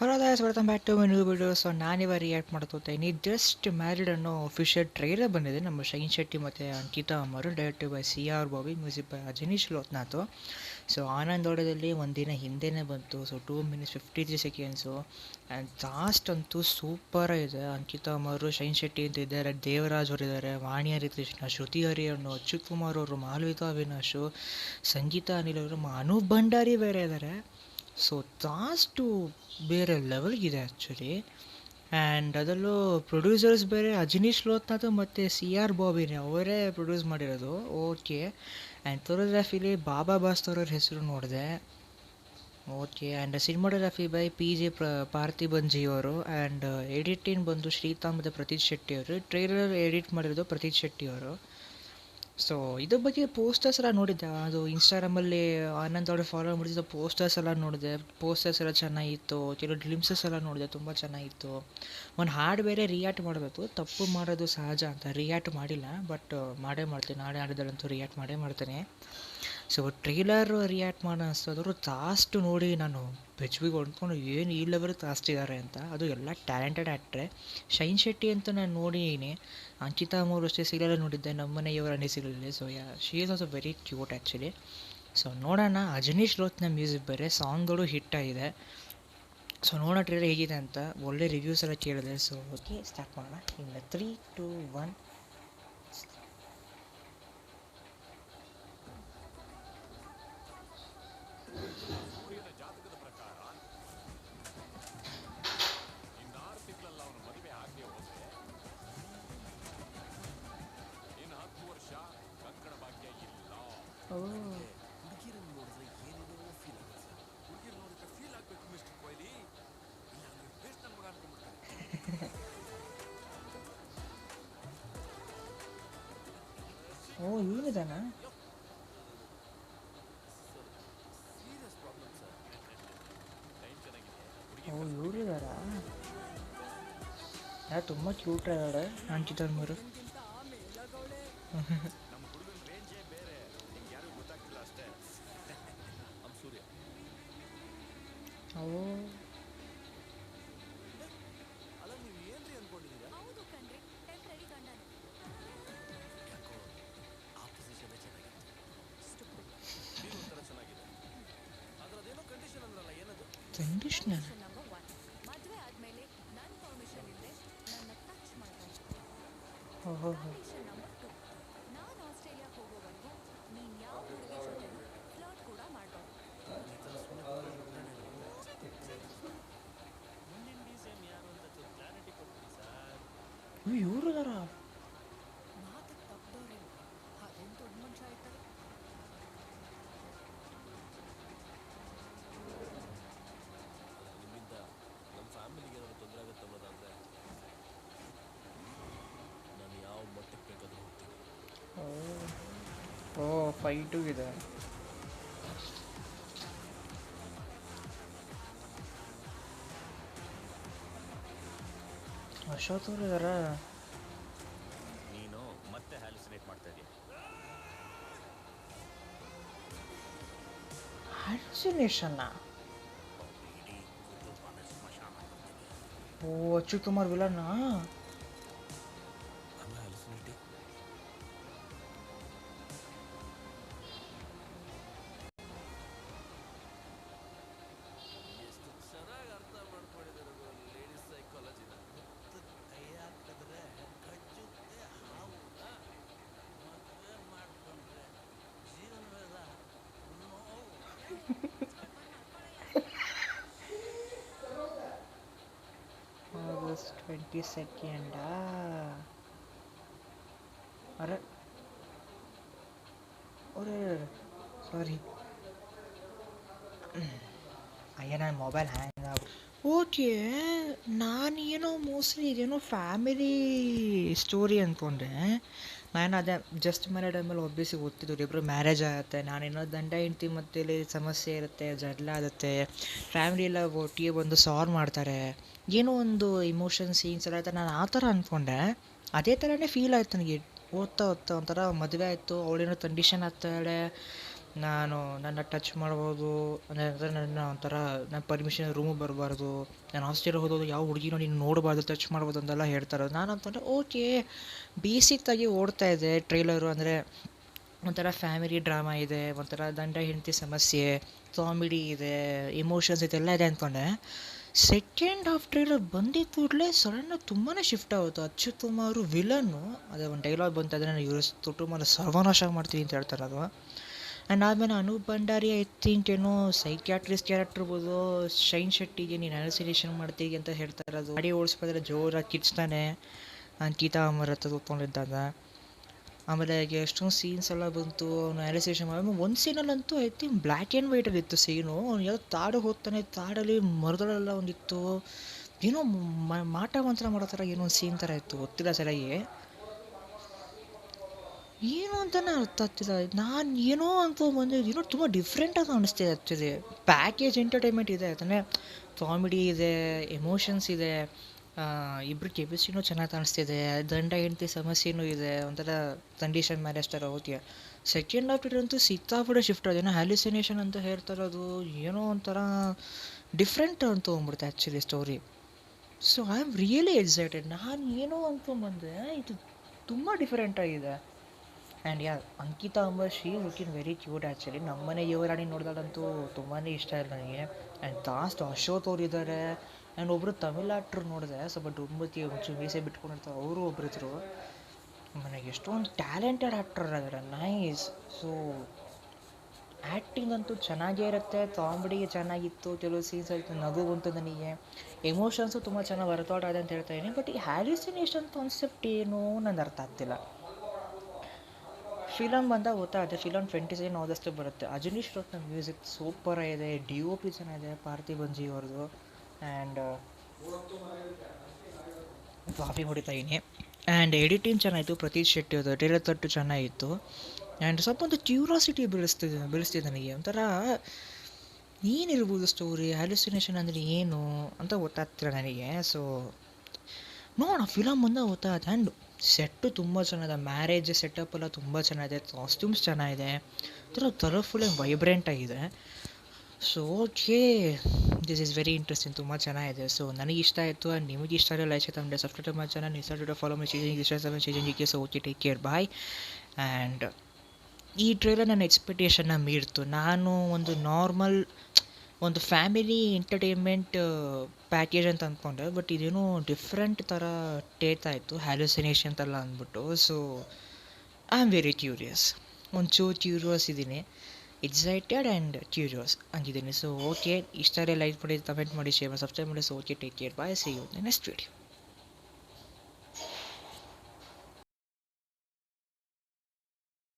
Hello guys, welcome back to my new video. So ನಾನಿವಾಗ react ಮಾಡ್ಕೋತಾ ಇದ್ದೀನಿ. Just married ಅನ್ನೋ ಅಫಿಷಿಯಲ್ ಟ್ರೈಲರ್ ಬಂದಿದೆ. ನಮ್ಮ ಶೈನ್ ಶೆಟ್ಟಿ ಮತ್ತು Ankita Amaru, directed by CR Bobby, music by Ajaneesh Loknath. So ಆನಂದೋಡದಲ್ಲಿ ಒಂದಿನ ಹಿಂದೆನೇ ಬಂತು. So 2 minutes 53 seconds. And last ಅಂತೂ ಸೂಪರ್ ಇದೆ. ಅಂಕಿತಾ ಅಮರು, ಶೈನ್ ಶೆಟ್ಟಿ ಅಂತ ಇದ್ದಾರೆ, ದೇವರಾಜ್ ಅವರು ಇದ್ದಾರೆ, ವಾಣಿ ಹರಿಕೃಷ್ಣ, ಶ್ರುತಿ ಹರಿಹರನು, ಅಚ್ಯುತ್ ಕುಮಾರ್ ಅವರು, ಮಾಲ್ವಿಕಾ ಅವಿನಾಶು, ಸಂಗೀತ ಅನಿಲ್ ಅವರು, ಅನೂಪ್ ಭಂಡಾರಿ ಬೇರೆ ಇದ್ದಾರೆ. ಸೊ ಲಾಸ್ಟು ಬೇರೆ ಲೆವೆಲ್ಗಿದೆ ಆ್ಯಕ್ಚುಲಿ. ಆ್ಯಂಡ್ ಅದರಲ್ಲೂ ಪ್ರೊಡ್ಯೂಸರ್ಸ್ ಬೇರೆ ಅಜನೀಶ್ ಲೋತ್ನಾಥ್ ಮತ್ತು CR ಬಾಬಿನೇ, ಅವರೇ ಪ್ರೊಡ್ಯೂಸ್ ಮಾಡಿರೋದು. ಓಕೆ. ಆ್ಯಂಡ್ ಕೊರಿಯೋಗ್ರಫಿಲಿ ಬಾಬಾ ಭಾಸ್ಕರ್ ಅವ್ರ ಹೆಸರು ನೋಡಿದೆ. Okay. And cinematography by PJ Parthiban ji ಅವರು. ಆ್ಯಂಡ್ ಎಡಿಟಿಂಗ್ ಬಂದು ಶ್ರೀತಾಮ್ ಮತ್ತು ಪ್ರತೀತ್ ಶೆಟ್ಟಿ ಅವರು. ಟ್ರೈಲರ್ ಎಡಿಟ್ ಮಾಡಿರೋದು ಪ್ರತೀತ್ ಶೆಟ್ಟಿ ಅವರು. ಸೊ ಇದ್ರ ಬಗ್ಗೆ ಪೋಸ್ಟರ್ಸ್ ಎಲ್ಲ ನೋಡಿದ್ದೆ. ಅದು ಇನ್ಸ್ಟಾಗ್ರಾಮಲ್ಲಿ ಆನಂದ್ ಅವ್ರು ಫಾಲೋ ಮಾಡಿದ್ದು ಪೋಸ್ಟರ್ಸ್ ಎಲ್ಲ ನೋಡಿದೆ. ಪೋಸ್ಟರ್ಸ್ ಎಲ್ಲ ಚೆನ್ನಾಗಿತ್ತು. ಕೆಲವು ಗ್ಲಿಮ್ಸಸ್ ಎಲ್ಲ ನೋಡಿದೆ, ತುಂಬ ಚೆನ್ನಾಗಿತ್ತು. ಒಂದು ಹಾಡು ಬೇರೆ ರಿಯಾಕ್ಟ್ ಮಾಡಬೇಕು. ತಪ್ಪು ಮಾಡೋದು ಸಹಜ ಅಂತ ರಿಯಾಕ್ಟ್ ಮಾಡಿಲ್ಲ, ಬಟ್ ಮಾಡೇ ಮಾಡ್ತೀನಿ. ನಾಳೆ ಆಡಿದಳಂತೂ ರಿಯಾಕ್ಟ್ ಮಾಡೇ ಮಾಡ್ತೇನೆ. ಸೊ ಟ್ರೈಲರ್ ರಿಯಾಕ್ಟ್ ಮಾಡೋ ಅನ್ಸೋದ್ರು ಲಾಸ್ಟ್ ನೋಡಿ ನಾನು ಬೆಚ್ಬಿಗೆ ಹೊಡ್ಕೊಂಡು ಏನು ಈ ಲೆವೆಲ್ ಇದ್ದಾರೆ ಅಂತ. ಅದು ಎಲ್ಲ ಟ್ಯಾಲೆಂಟೆಡ್ ಆ್ಯಕ್ಟ್ರೆ. ಶೈನ್ ಶೆಟ್ಟಿ ಅಂತ ನಾನು ನೋಡಿದ್ದೀನಿ. ಅಂಕಿತಾ ಅಮರು ಅಷ್ಟೇ ಸೀರಿಯಲ್ ನೋಡಿದ್ದೆ, ನಮ್ಮನೆಯವರ ಅನ್ನೋ ಸೀರಿಯಲಲ್ಲಿ. So she is also very cute actually. So ನೋಡೋಣ. ಅಜನೀಶ್ ಲೋತ್ನ ಮ್ಯೂಸಿಕ್ ಬೇರೆ, ಸಾಂಗ್ಗಳು ಹಿಟ್ ಆಗಿದೆ. ಸೊ ನೋಡೋ ಟ್ರೈಲರ್ ಹೇಗಿದೆ ಅಂತ. ಒಳ್ಳೆ ರಿವ್ಯೂಸ್ ಎಲ್ಲ ಕೇಳಿದೆ. ಸೊ ಓಕೆ, ಸ್ಟಾರ್ಟ್ ಮಾಡೋಣ. ಇನ್ನು 3, 2, 1. ಓ ಇವನಿದಾನ? ಓ ಇವರಿದಾರಾ? ಯಾರು ತುಂಬ ಕ್ಯೂಟ್ ಇದ್ದಾಳೆ ಅಂಕಿತಾ ಅಮರು. ಓ ಕಂಡೀಷ್ನರ್. ಓಹೋ. ಇವ್ರಿದಾರ? ಓ ಫೈಟು ಇದೆ. ಅಶೋಕ್ ಅವ್ರು ಇದಾರ? ನೀನು ಮತ್ತೆ ಹ್ಯಾಲುಸಿನೇಟ್ ಮಾಡ್ತಾ ಇದೀಯ. ಹ್ಯಾಲುಸಿನೇಷನ್ನ? ಇಡೀ ಕುಟುಂಬನ ಸ್ಮಶಾನ ಮಾಡ್ತೀನಿ. ಓ ಅಚ್ಯುತ್ ಕುಮಾರ್ ವಿಲನ್ನ? I'm hallucinating. ಎಷ್ಟು ಚೆನ್ನಾಗಿ ಅರ್ಥ ಮಾಡ್ಕೊಂಡಿದ್ದಾರೆ ಲೇಡೀಸ್ ಸೈಕಾಲಜಿನ. ಕೈ ಹಾಕಿದ್ರೆ ಕಚ್ಚುತ್ತೆ ಹಾವು. ಮದುವೆ ಮಾಡ್ಕೊಂಡ್ರೆ ಜೀವನವೆಲ್ಲ ನೋವು. August 22nd. ಅರೆ ಅರೆ ಸಾರಿ. ಅಯ್ಯ ನನ್ನ ಮೊಬೈಲ್ ಹ್ಯಾಂಗ್ ಆಗ. ಓಕೆ. ನಾನೇನೋ ಮೋಸ್ಟ್ಲಿ ಇದೇನೋ ಫ್ಯಾಮಿಲಿ ಸ್ಟೋರಿ ಅಂದ್ಕೊಂಡೆ. ನಾನು ಅದೇ ಜಸ್ಟ್ ಮ್ಯಾರೇಡ್ ಆದಮೇಲೆ ಒಬ್ಬಿಸಿ ಓದ್ತಿದ್ದು ಇಬ್ಬರು ಮ್ಯಾರೇಜ್ ಆಗುತ್ತೆ, ನಾನೇನೋ ಗಂಡ ಹೆಂಡ್ತಿ ಮಧ್ಯದಲ್ಲಿ ಸಮಸ್ಯೆ ಇರುತ್ತೆ, ಜಗಳ ಆಗುತ್ತೆ, ಫ್ಯಾಮಿಲಿ ಎಲ್ಲ ಒಟ್ಟಿಗೆ ಬಂದು ಸಾಲ್ವ್ ಮಾಡ್ತಾರೆ, ಏನೋ ಒಂದು ಇಮೋಷನ್ ಸೀನ್ಸ್ ಎಲ್ಲ ಆಯ್ತು. ನಾನು ಆ ಥರ ಅಂದ್ಕೊಂಡೆ. ಅದೇ ಥರನೇ ಫೀಲ್ ಆಯ್ತು ನನಗೆ. ಓದ್ತಾ ಓದ್ತಾ ಒಂಥರ ಮದುವೆ ಆಯಿತು, ಅವಳೇನೋ ಕಂಡೀಷನ್ ಆಗ್ತಾಳೆ, ನಾನು ನನ್ನ ಟಚ್ ಮಾಡ್ಬೋದು ಅಂದರೆ ನನ್ನ ಒಂಥರ ನನ್ನ ಪರ್ಮಿಷನ್ ರೂಮಿಗೆ ಬರಬಾರ್ದು, ನಾನು ಹಾಸ್ಟೆಲ್ಗೆ ಹೋದೋದು ಯಾವ ಹುಡುಗಿನೋ ನೀನು ನೋಡಬಾರ್ದು, ಟಚ್ ಮಾಡ್ಬೋದು ಅಂತೆಲ್ಲ ಹೇಳ್ತಾರೆ. ನಾನು ಅಂತಂದರೆ ಓಕೆ, ಬೇಸಿಕ್ಕಾಗಿ ಓಡ್ತಾ ಇದೆ ಟ್ರೈಲರು. ಅಂದರೆ ಒಂಥರ ಫ್ಯಾಮಿಲಿ ಡ್ರಾಮಾ ಇದೆ, ಒಂಥರ ಗಂಡ ಹೆಂಡತಿ ಸಮಸ್ಯೆ, ಕಾಮಿಡಿ ಇದೆ, ಎಮೋಷನ್ಸ್ ಇದೆಲ್ಲ ಇದೆ ಅಂದ್ಕೊಂಡೆ. ಸೆಕೆಂಡ್ ಹಾಫ್ ಟ್ರೈಲರ್ ಬಂದಿದ್ದ ಕೂಡಲೇ ಸಡನ್ನಾಗಿ ತುಂಬಾ ಶಿಫ್ಟ್ ಆಗುತ್ತೆ. ಅಚ್ಯುತುಮಾರು ವಿಲನ್ನು, ಅದೇ ಒಂದು ಡೈಲಾಗ್ ಬಂತ ಅಂದರೆ ನಾನು ಇವ್ರ ಕುಟುಂಬನ ಸರ್ವನಾಶ ಮಾಡ್ತೀನಿ ಅಂತ ಹೇಳ್ತಾರೆ ಅದು. ಆ್ಯಂಡ್ ಆದಮೇಲೆ ಅನೂಪ್ ಭಂಡಾರಿ ಐ ಥಿಂಕ್ ಏನೋ ಸೈಕ್ಯಾಟ್ರಿಸ್ಟ್ ಕ್ಯಾರೆಕ್ಟರ್ ಇರ್ಬೋದು, ಶೈನ್ ಶೆಟ್ಟಿಗೆ ನೀನು ಹ್ಯಾಲುಸಿನೇಷನ್ ಮಾಡ್ತೀವಿ ಅಂತ ಹೇಳ್ತಾರೆ. ಅದು ಗಾಡಿ ಓಡಿಸ್ಬೇಕಾದ್ರೆ ಜೋರಾಗಿ ಕಿಚ್ತಾನೆ ಅಂಕಿತಾ ಅಮರ್ ಹತ್ರ ಕೂತ್ಕೊಂಡಿದ್ದಾಗ. ಆಮೇಲೆ ಎಷ್ಟೊಂದು ಸೀನ್ಸ್ ಎಲ್ಲ ಬಂತು, ಅವನು ಹ್ಯಾಲುಸಿನೇಷನ್ ಮಾಡಿ ಒಂದು ಸೀನಲ್ಲಂತೂ ಐ ಥಿಂಕ್ ಬ್ಲ್ಯಾಕ್ ಆ್ಯಂಡ್ ವೈಟಲ್ಲಿ ಇತ್ತು ಸೀನು. ಅವ್ನು ಯಾವುದೋ ತಾಡು ಹೋಗ್ತಾನೆ, ತಾಡಲ್ಲಿ ಮರದಳೆಲ್ಲ ಒಂದಿತ್ತು, ಏನೋ ಮಾಟ ಮಂತ್ರ ಮಾಡೋ ಥರ ಏನೋ ಒಂದು ಸೀನ್ ಥರ ಇತ್ತು, ಗೊತ್ತಿಲ್ಲ ಸರಿಯಾಗಿ ಏನು ಅಂತಲೇ ಅರ್ಥ ಆಗ್ತಿಲ್ಲ. ನಾನು ಏನೋ ಅಂತ ಬಂದಿದ್ದು ಏನೋ ತುಂಬ ಡಿಫ್ರೆಂಟಾಗಿ ಅನಿಸ್ತಿದೆ ಆ್ಯಕ್ಚುಲಿ. ಪ್ಯಾಕೇಜ್ ಎಂಟರ್ಟೈನ್ಮೆಂಟ್ ಇದೆ, ಯಾಕಂದರೆ ಕಾಮಿಡಿ ಇದೆ, ಎಮೋಷನ್ಸ್ ಇದೆ, ಇಬ್ಬರು ಕೆಮಿಸ್ಟ್ರಿನೂ ಚೆನ್ನಾಗಿ ಕಾಣಿಸ್ತಿದೆ, ಗಂಡ ಹೆಂಡತಿ ಸಮಸ್ಯೆನೂ ಇದೆ, ಒಂಥರ ಕಂಡೀಷನ್ ಮ್ಯಾರೇಜ್ ಥರ ಓಕೆ. ಸೆಕೆಂಡ್ ಹಾಫ್ ಅಂತೂ ಸಿಕ್ಕಾಪಟ್ಟೆ ಶಿಫ್ಟ್ ಆಗಿದೆ, ಏನೋ ಹ್ಯಾಲ್ಯುಸಿನೇಷನ್ ಅಂತ ಹೇಳ್ತಾರೆ. ಅದು ಏನೋ ಒಂಥರ ಡಿಫ್ರೆಂಟ್ ಅಂತ ಹೋಗ್ಬಿಡುತ್ತೆ actually story. So I am really excited. ನಾನು ಏನೋ ಅಂದ್ಕೊಂಬಂದೆ, ಇದು ತುಂಬ ಡಿಫ್ರೆಂಟಾಗಿದೆ. And yeah, Ankita Ambar she looking very cute actually. Nammane Yuvarani ನೋಡಿದಾಗಂತೂ ತುಂಬಾ ಇಷ್ಟ ಇಲ್ಲ ನನಗೆ. ಆ್ಯಂಡ್ ಲಾಸ್ಟ್ ಅಶೋಕ್ ಅವ್ರು ಇದ್ದಾರೆ. ಆ್ಯಂಡ್ ಒಬ್ಬರು ತಮಿಳ್ ಆ್ಯಕ್ಟ್ರ್ ನೋಡಿದೆ, ಸ್ವಲ್ಪ ಡುಂಬತಿ ಒಂಚೂರು ಮೀಸೆ ಬಿಟ್ಕೊಂಡಿರ್ತಾರೆ, ಅವರು ಒಬ್ಬರಿದ್ರು. ನನಗೆ ಎಷ್ಟೊಂದು ಟ್ಯಾಲೆಂಟೆಡ್ ಆ್ಯಕ್ಟರ್ ಇದ್ದಾರೆ, ನೈಸ್. ಸೊ ಆ್ಯಕ್ಟಿಂಗ್ ಅಂತೂ ಚೆನ್ನಾಗೇ ಇರುತ್ತೆ, ಕಾಮಿಡಿ ಚೆನ್ನಾಗಿತ್ತು, ಕೆಲವು ಸೀನ್ಸ್ ಆಯಿತು, ನಗು ಬಂತು ನನಗೆ, ಎಮೋಷನ್ಸು ತುಂಬ ಚೆನ್ನಾಗಿ ವರ್ಕೌಟ್ ಆಗಿದೆ ಅಂತ ಹೇಳ್ತಾ ಇದ್ದೀನಿ. ಬಟ್ ಈ ಹ್ಯಾಲ್ಯುಸಿನೇಷನ್ ಕಾನ್ಸೆಪ್ಟ್ ಏನು ನನಗೆ ಅರ್ಥ ಆಗ್ತಿಲ್ಲ. ಫಿಲಮ್ ಬಂದಾಗ ಗೊತ್ತಾಗುತ್ತೆ, ಫಿಲಮ್ 27 ಆದಷ್ಟು ಬರುತ್ತೆ. ಅಜನೀಶ್ ರೊಟ್ನ ಮ್ಯೂಸಿಕ್ ಸೂಪರ್ ಆಗಿದೆ, DOP ಚೆನ್ನಾಗಿದೆ ಪಾರ್ಥಿಬನ್ ಜಿ ಅವ್ರದ್ದು. ಆ್ಯಂಡ್ ಕಾಫಿ ಹೊಡಿತಾ ಇದ್ದೀನಿ. ಆ್ಯಂಡ್ ಎಡಿಟಿಂಗ್ ಚೆನ್ನಾಗಿತ್ತು, ಪ್ರತೀಶ್ ಶೆಟ್ಟಿ ಅವ್ರದ್ದು ಟ್ರೇಲರ್ ತಟ್ಟು ಚೆನ್ನಾಗಿತ್ತು. ಆ್ಯಂಡ್ ಸ್ವಲ್ಪ ಒಂದು ಕ್ಯೂರಿಯಾಸಿಟಿ ಬೆಳೆಸ್ತಿದೆ ನನಗೆ, ಒಂಥರ ಏನಿರ್ಬೋದು ಸ್ಟೋರಿ, ಹ್ಯಾಲ್ಯುಸಿನೇಷನ್ ಅಂದರೆ ಏನು ಅಂತ ಗೊತ್ತಾಗ್ತಿಲ್ಲ ನನಗೆ. ಸೊ ನೋಡೋಣ, ಫಿಲಮ್ ಬಂದಾಗ ಗೊತ್ತಾಗುತ್ತೆ. ಆ್ಯಂಡ್ ಸೆಟ್ಟು ತುಂಬ ಚೆನ್ನಾಗಿದೆ, ಮ್ಯಾರೇಜ್ ಸೆಟಪ್ ಎಲ್ಲ ತುಂಬ ಚೆನ್ನಾಗಿದೆ, ಕಾಸ್ಟ್ಯೂಮ್ಸ್ ಚೆನ್ನಾಗಿದೆ, ಒಂಥರ ಫುಲ್ ವೈಬ್ರೆಂಟ್ ಆಗಿದೆ. So okay, this is very interesting, ತುಂಬ ಚೆನ್ನಾಗಿದೆ. ಸೊ ನನಗೆ ಇಷ್ಟ ಆಯಿತು. ಆ್ಯಂಡ್ ನಿಮಗೆ ಇಷ್ಟ ಆದರೆ ಲೈಕ್ ಆಯ್ತು, subscribe my channel, Instagram follow my changing changing. So okay, take care, bye. And ಈ ಟ್ರೇಲರ್ ನನ್ನ ಎಕ್ಸ್ಪೆಕ್ಟೇಷನ್ನ ಮೀರಿತು. ನಾನು ಒಂದು ನಾರ್ಮಲ್ ಒಂದು ಫ್ಯಾಮಿಲಿ ಎಂಟರ್ಟೈನ್ಮೆಂಟ್ ಪ್ಯಾಕೇಜ್ ಅಂತ ಅಂದ್ಕೊಂಡೆ, ಬಟ್ ಇದೇನೋ ಡಿಫ್ರೆಂಟ್ ಥರ ಆಯಿತು, ಹ್ಯಾಲುಸಿನೇಷನ್ ಎಲ್ಲ ಅಂದ್ಬಿಟ್ಟು. So I am very curious, ಒಂಚೂರು ಕ್ಯೂರಿಯಸ್ ಇದ್ದೀನಿ, ಎಕ್ಸೈಟೆಡ್ ಆ್ಯಂಡ್ ಕ್ಯೂರಿಯಸ್ ಹಂಗಿದ್ದೀನಿ. ಸೊ ಓಕೆ, ಇಷ್ಟರೇ ಲೈಕ್ ಮಾಡಿ, ಕಮೆಂಟ್ ಮಾಡಿ, ಶೇರ್ ಮಾಡಿ, ಸಬ್ಸ್ಕ್ರೈಬ್ ಮಾಡಿ. So okay, take care, bye, see you next video.